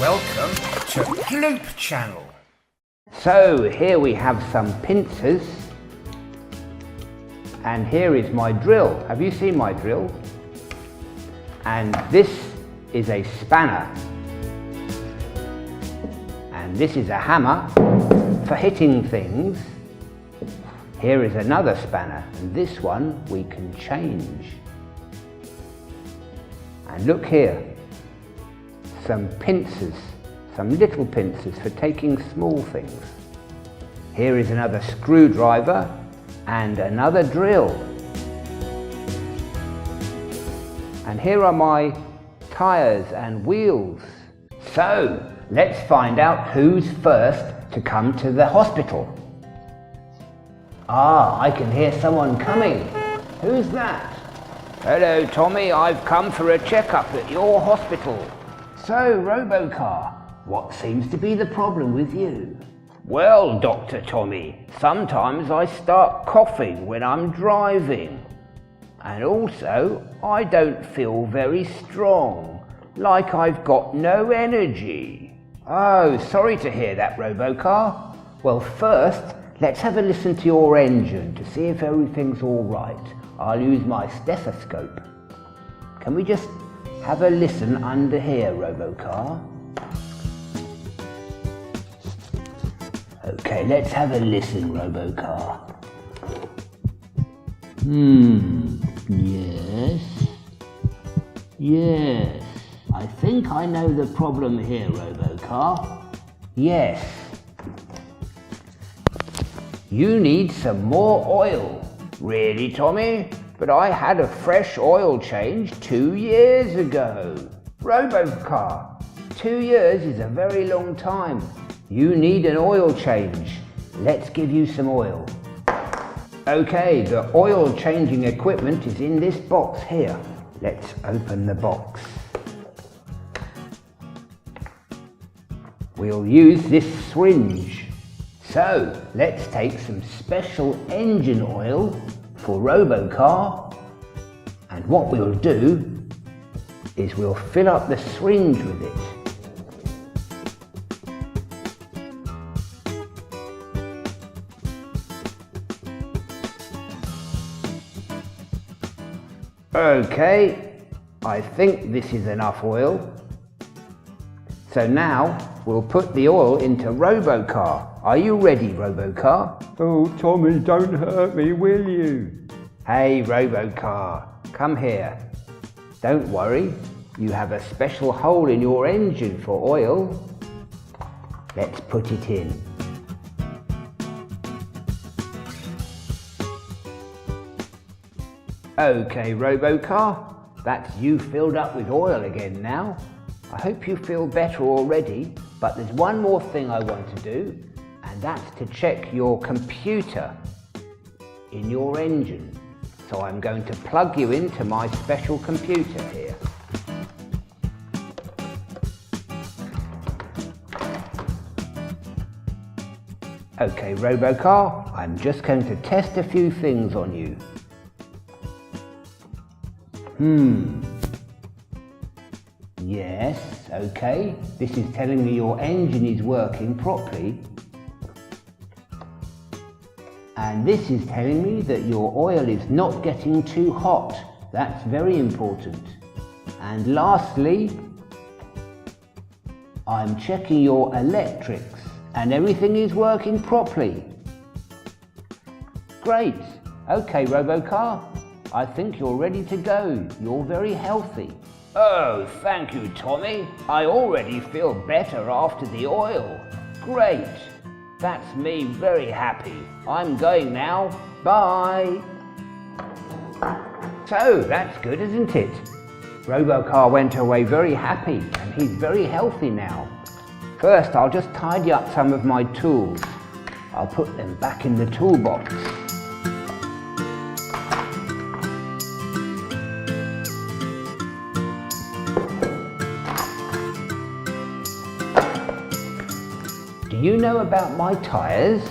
Welcome to Ploop Channel. So here we have some pincers, and here is my drill. Have you seen my drill? And this is a spanner, and this is a hammer for hitting things. Here is another spanner, and this one we can change. And look here, some pincers, some little pincers for taking small things. Here is another screwdriver and another drill. And here are my tires and wheels. So let's find out who's first to come to the hospital. Ah, I can hear someone coming. Who's that? Hello, Tommy, I've come for a checkup at your hospital. So, ROBOCAR, what seems to be the problem with you? Well, Dr. Tommy, sometimes I start coughing when I'm driving. And also, I don't feel very strong, like I've got no energy. Oh, sorry to hear that, ROBOCAR. Well, first, let's have a listen to your engine to see if everything's all right. I'll use my stethoscope. Can we just have a listen under here, ROBOCAR? Okay, let's have a listen, ROBOCAR. Yes. I think I know the problem here, ROBOCAR. Yes. You need some more oil. Really, Tommy? But I had a fresh oil change 2 years ago. ROBOCAR, 2 years is a very long time. You need an oil change. Let's give you some oil. Okay, the oil changing equipment is in this box here. Let's open the box. We'll use this syringe. So, let's take some special engine oil for ROBOCAR, and what we'll do is we'll fill up the syringe with it. Okay, I think this is enough oil. So now we'll put the oil into ROBOCAR. Are you ready, ROBOCAR? Oh, Tommy, don't hurt me, will you? Hey, ROBOCAR, come here. Don't worry, you have a special hole in your engine for oil. Let's put it in. Okay, ROBOCAR, that's you filled up with oil again now. I hope you feel better already, but there's one more thing I want to do, and that's to check your computer in your engine. So I'm going to plug you into my special computer here. Okay, ROBOCAR, I'm just going to test a few things on you. Yes, okay. This is telling me your engine is working properly. And this is telling me that your oil is not getting too hot. That's very important. And lastly, I'm checking your electrics and everything is working properly. Great. Okay, ROBOCAR, I think you're ready to go. You're very healthy. Oh, thank you, Tommy. I already feel better after the oil. Great. That's me very happy. I'm going now. Bye. So, that's good, isn't it? ROBOCAR went away very happy, and he's very healthy now. First, I'll just tidy up some of my tools. I'll put them back in the toolbox. Do you know about my tyres?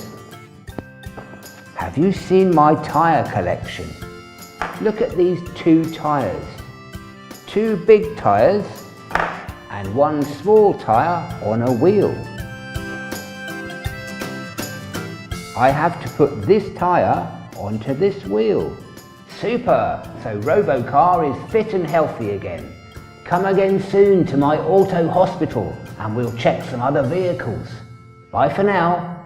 Have you seen my tyre collection? Look at these 2 tyres. 2 big tyres and one small tyre on a wheel. I have to put this tyre onto this wheel. Super! So ROBOCAR is fit and healthy again. Come again soon to my auto hospital and we'll check some other vehicles. Bye for now.